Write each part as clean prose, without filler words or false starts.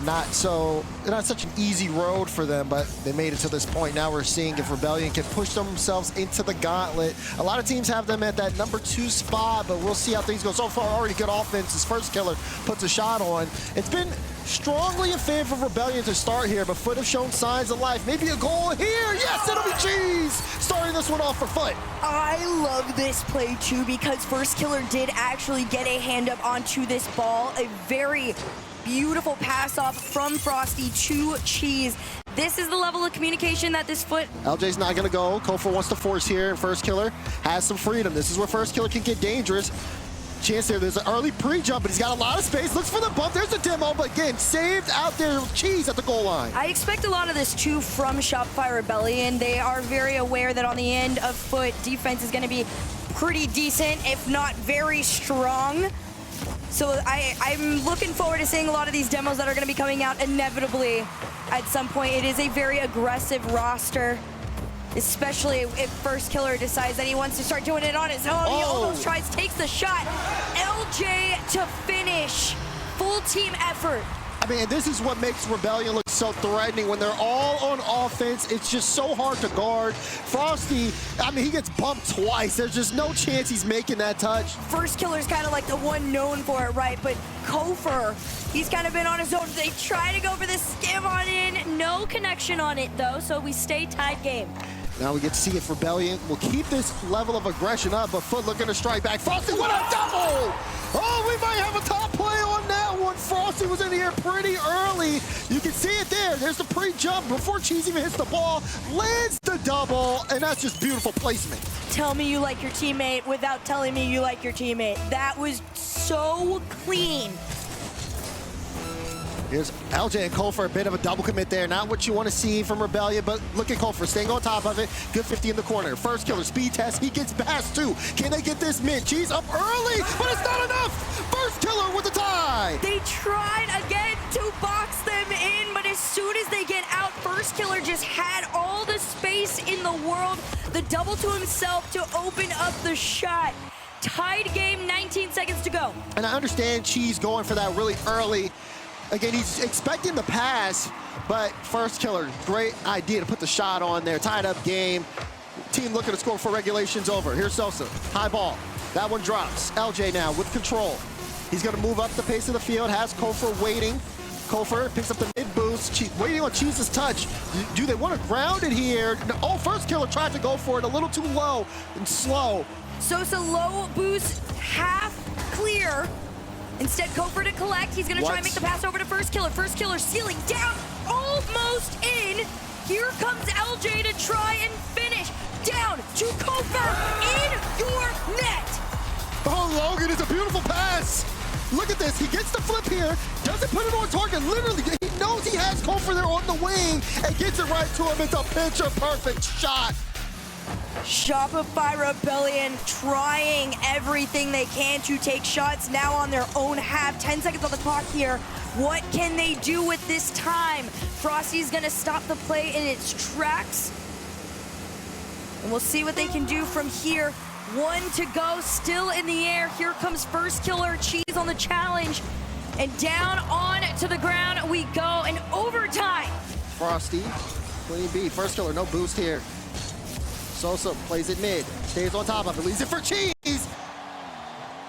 not such an easy road for them, but they made it to this point. Now we're seeing if Rebellion can push themselves into the gauntlet. A lot of teams have them at that number 2 spot, but we'll see how things go. So far, already good offense. His first killer puts a shot on. It's been strongly in favor of Rebellion to start here, but FUT have shown signs of life. Maybe a goal here. Yes, it'll be Cheese starting this one off for FUT. I love this play too because First Killer did actually get a hand up onto this ball. A very beautiful pass off from Frosty to Cheese. This is the level of communication that this FUT... LJ's not going to go. Kofor wants to force here, and First Killer has some freedom. This is where First Killer can get dangerous. Chance there, there's an early pre-jump, but he's got a lot of space. Looks for the bump, there's the demo, but again, saved out there with Cheese at the goal line. I expect a lot of this too from Shopify Rebellion. They are very aware that on the end of FUT, defense is going to be pretty decent, if not very strong. So I'm looking forward to seeing a lot of these demos that are going to be coming out inevitably at some point. It is a very aggressive roster, especially if First Killer decides that he wants to start doing it on his own. He almost tries, takes the shot. LJ to finish. Full team effort. I mean, this is what makes Rebellion look so threatening. When they're all on offense, it's just so hard to guard. Frosty, I mean, he gets bumped twice. There's just no chance he's making that touch. First Killer's kind of like the one known for it, right? But Kofor, he's kind of been on his own. They try to go for this skim on in. No connection on it, though, so we stay tied game. Now we get to see if Rebellion will keep this level of aggression up, but FUT looking to strike back. Frosty, what a double! Oh, we might have a top play on that one. Frosty was in the air pretty early. You can see it there. There's the pre-jump before Cheese even hits the ball. Lands the double, and that's just beautiful placement. Tell me you like your teammate without telling me you like your teammate. That was so clean. Here's LJ and Kofor, a bit of a double commit there. Not what you want to see from Rebellion, but look at Kofor staying on top of it. Good 50 in the corner. First Killer, speed test. He gets past 2. Can they get this mid? Cheese up early, but it's not enough. First Killer with the tie. They tried again to box them in, but as soon as they get out, First Killer just had all the space in the world. The double to himself to open up the shot. Tied game, 19 seconds to go. And I understand Cheese going for that really early. Again, he's expecting the pass, but First Killer, great idea to put the shot on there. Tied up game. Team looking to score for regulations over. Here's Sosa, high ball. That one drops. LJ now with control. He's gonna move up the pace of the field, has Kofor waiting. Kofor picks up the mid boost, waiting on Cheese's touch. Do they want to ground it here? Oh, First Killer tried to go for it, a little too low and slow. Sosa low boost, half clear. Instead, Kofor to collect. He's going to try and make the pass over to First Killer. First Killer sealing down, almost in. Here comes LJ to try and finish. Down to Kofor in your net. Oh, Logan, it's a beautiful pass. Look at this. He gets the flip here, doesn't put it on target. Literally, he knows he has Kofor there on the wing and gets it right to him. It's a picture-perfect shot. Shopify Rebellion trying everything they can to take shots now on their own half. 10 seconds on the clock here. What can they do with this time? Frosty's gonna stop the play in its tracks. And we'll see what they can do from here. 1 to go, still in the air. Here comes First Killer, Cheese on the challenge. And down on to the ground we go in overtime. Frosty, clean B. First Killer, no boost here. Sosa plays it mid, stays on top of it, leaves it for Cheese.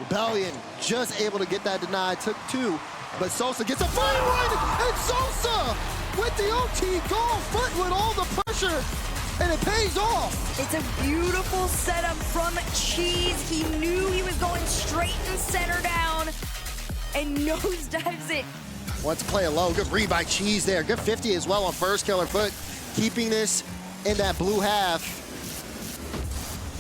Rebellion just able to get that denied, took 2, but Sosa gets a fine one, and Sosa with the OT goal, FUT with all the pressure, and it pays off. It's a beautiful setup from Cheese. He knew he was going straight and center down, and nosedives it. Wants to play a low, good read by Cheese there, good 50 as well on First Killer, FUT keeping this in that blue half.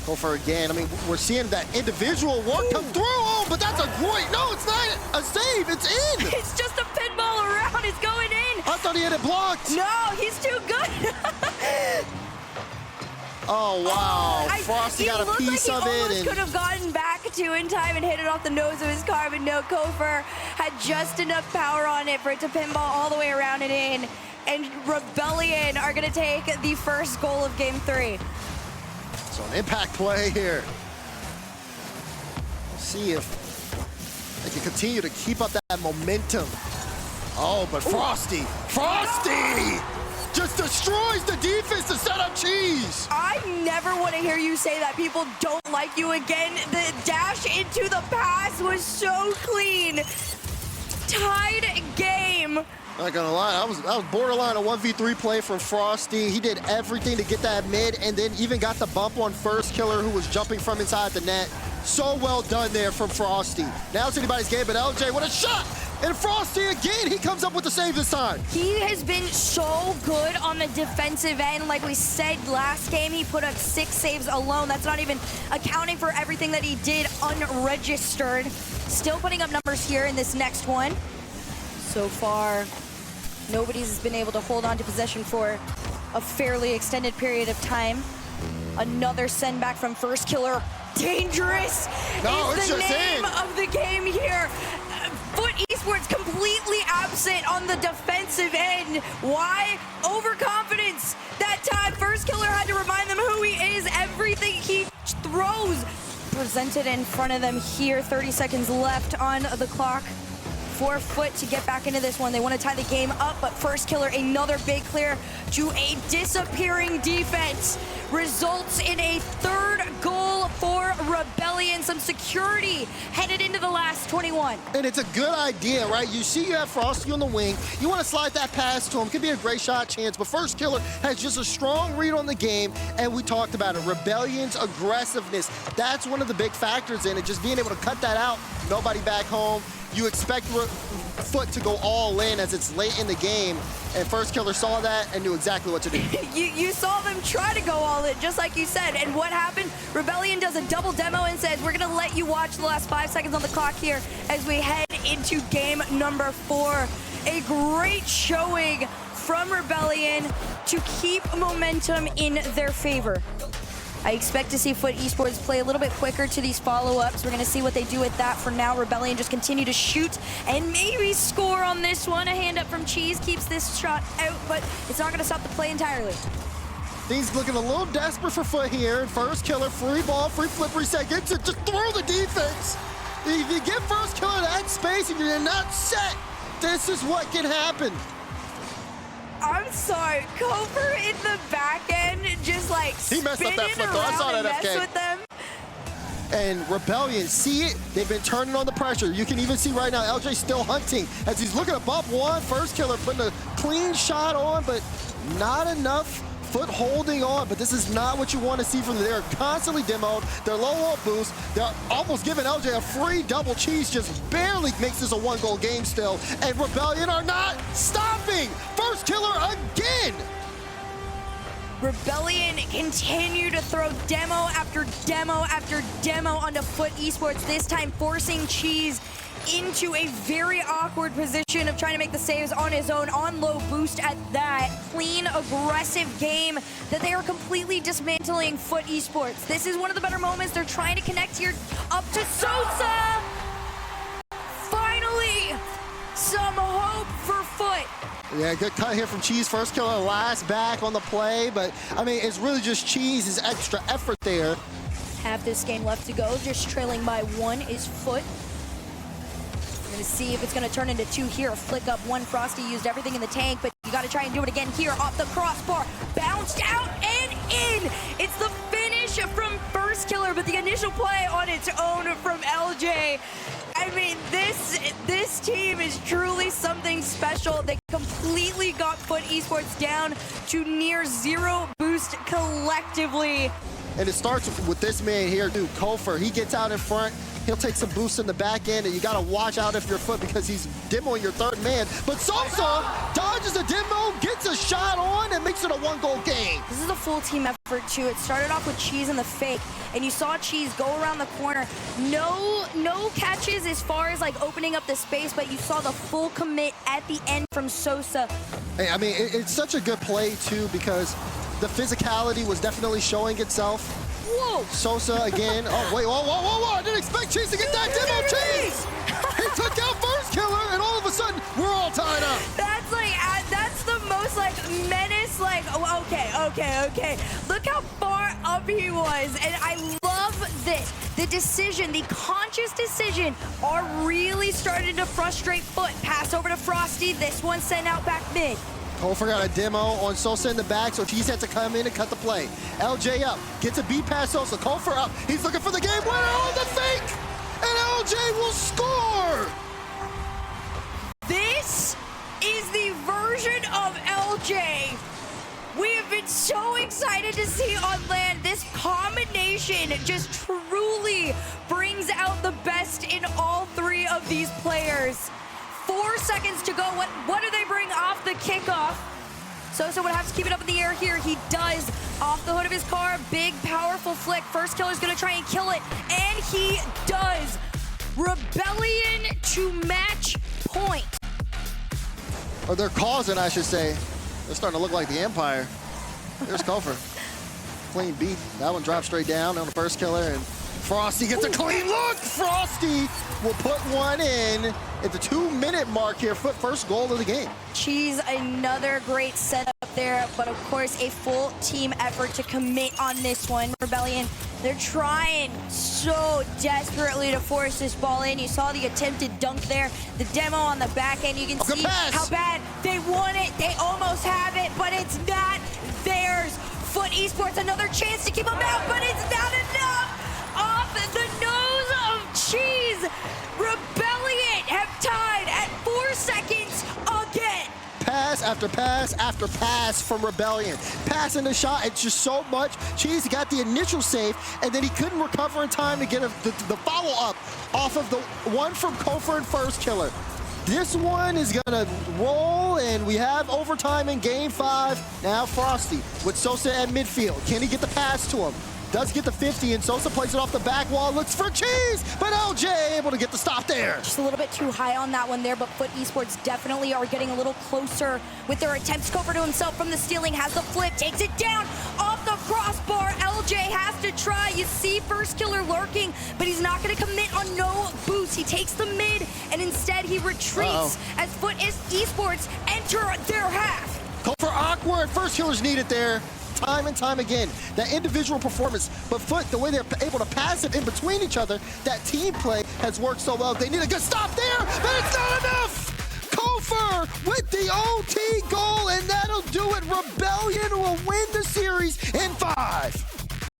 Kofor again. I mean, we're seeing that individual work come through. Oh, but that's a great, no, it's not a save, it's in. It's just a pinball around, it's going in. I thought he had it blocked. No, he's too good. Oh, wow. Frosty got a piece of it. He almost could have gotten back to in time and hit it off the nose of his car, but no, Kofor had just enough power on it for it to pinball all the way around and in. And Rebellion are going to take the first goal of Game 3. So an impact play here. See if they can continue to keep up that momentum. Oh, but Frosty just destroys the defense to set up Cheese. I never want to hear you say that people don't like you again. The dash into the pass was so clean. Tied game. Not gonna lie, I was borderline a 1v3 play from Frosty. He did everything to get that mid and then even got the bump on First Killer, who was jumping from inside the net. So well done there from Frosty. Now it's anybody's game, but LJ, what a shot! And Frosty again, he comes up with the save this time. He has been so good on the defensive end. Like we said last game, he put up 6 saves alone. That's not even accounting for everything that he did unregistered. Still putting up numbers here in this next one. So far, nobody's been able to hold on to possession for a fairly extended period of time. Another send back from First Killer. Dangerous is the name of the game here. FUT Esports completely absent on the defensive end. Why? Overconfidence. That time, First Killer had to remind them who he is. Everything he throws presented in front of them here. 30 seconds left on the clock for FUT to get back into this one. They want to tie the game up, but First Killer, another big clear to a disappearing defense. Results in a 3rd goal for Rebellion. Some security headed into the last 21. And it's a good idea, right? You see you have Frosty on the wing. You want to slide that pass to him. Could be a great shot chance, but First Killer has just a strong read on the game, and we talked about it. Rebellion's aggressiveness. That's one of the big factors in it, just being able to cut that out. Nobody back home. You expect FUT to go all in as it's late in the game, and First Killer saw that and knew exactly what to do. You saw them try to go all in, just like you said, and what happened? Rebellion does a double demo and says, we're gonna let you watch the last 5 seconds on the clock here as we head into game number 4. A great showing from Rebellion to keep momentum in their favor. I expect to see FUT Esports play a little bit quicker to these follow-ups. We're going to see what they do with that. For now, Rebellion just continue to shoot and maybe score on this one. A hand up from Cheese keeps this shot out, but it's not going to stop the play entirely. Things looking a little desperate for FUT here. First Killer, free ball, free flip reset, gets it, just throw the defense. If you give First Killer that space and you're not set, this is what can happen. I'm sorry, Cover in the back end, just like he messed up that flip though. I saw that FK. With them. And Rebellion, see it? They've been turning on the pressure. You can even see right now LJ still hunting as he's looking to bump one. First Killer putting a clean shot on, but not enough. FUT holding on, but this is not what you want to see from them. They're constantly demoed. They're low on boost. They're almost giving LJ a free double. Cheese just barely makes this a 1-goal game still. And Rebellion are not stopping. First Killer again. Rebellion continue to throw demo after demo after demo onto FUT Esports, this time forcing Cheese into a very awkward position of trying to make the saves on his own, on low boost at that. Clean, aggressive game that they are completely dismantling FUT Esports. This is one of the better moments. They're trying to connect here up to Sosa. Finally, some hope for FUT. Yeah, good cut here from Cheese. First Killer last back on the play, but I mean, it's really just Cheese's extra effort there. Half this game left to go, just trailing by 1 is FUT. We're gonna see if it's gonna turn into 2 here. A flick up 1. Frosty used everything in the tank, but you gotta try and do it again here off the crossbar. Bounced out and in. It's the finish from First Killer, but the initial play on its own from LJ. I mean, this team is truly something special. They completely got FUT Esports down to near 0 boost collectively. And it starts with this man here, dude, Kofer. He gets out in front. He'll take some boosts in the back end, and you got to watch out if you're FUT because he's demoing your 3rd man. But Sosa dodges a demo, gets a shot on, and makes it a 1-goal game. This is a full team effort, too. It started off with Cheese in the fake, and you saw Cheese go around the corner. No catches as far as, like, opening up the space, but you saw the full commit at the end from Sosa. Hey, I mean, it's such a good play, too, because the physicality was definitely showing itself. Whoa! Sosa again. Oh, wait, whoa. I didn't expect Cheese to get that demo. Cheese! He took out First Killer, and all of a sudden, we're all tied up. That's like, that's the most, like, menace, like, oh, okay. Look how far up he was, and I love of this, the decision, the conscious decision are really starting to frustrate FUT. Pass over to Frosty. This one sent out back mid. Kofor got a demo on Sosa in the back, so he's had to come in and cut the play. LJ up, gets a beat past Sosa. Kofor up, he's looking for the game winner on the fake, and LJ will score! This is the version of LJ we have been so excited to see on land. This combination just truly brings out the best in all three of these players. 4 seconds to go. What do they bring off the kickoff? Sosa would have to keep it up in the air here. He does. Off the hood of his car, big, powerful flick. First killer's gonna try and kill it, and he does. Rebellion to match point. Or they're causing, I should say. They're starting to look like the Empire. There's Kofor. Clean beat. That one dropped straight down on the first killer, and Frosty gets a clean look. Frosty will put one in at the 2-minute mark here. First goal of the game. Cheese, another great setup there, but of course a full team effort to commit on this one. Rebellion, they're trying so desperately to force this ball in. You saw the attempted dunk there, the demo on the back end. You can see how bad they want it. They almost have it, but it's not theirs. FUT Esports, another chance to keep them out, but it's not enough. Off the nose of Cheese, Rebellion have tied at 4 seconds again. Pass after pass after pass from Rebellion. Passing the shot, it's just so much. Cheese got the initial save, and then he couldn't recover in time to get the follow-up off of the one from Kofor and first killer. This one is gonna roll, and we have overtime in game 5. Now Frosty with Sosa at midfield. Can he get the pass to him? Does get the 50, and Sosa plays it off the back wall, looks for Cheese, but LJ able to get the stop there. Just a little bit too high on that one there, but FUT Esports definitely are getting a little closer with their attempts. Kofor to himself from the stealing, has the flip, takes it down off the crossbar. LJ has to try. You see first killer lurking, but he's not going to commit on no boost. He takes the mid, and instead he retreats as FUT Esports enter their half. Kofor awkward, first killer's needed there. Time and time again, that individual performance, but FUT, the way they're able to pass it in between each other, that team play has worked so well. They need a good stop there, but it's not enough! Kofor with the OT goal, and that'll do it. Rebellion will win the series in 5.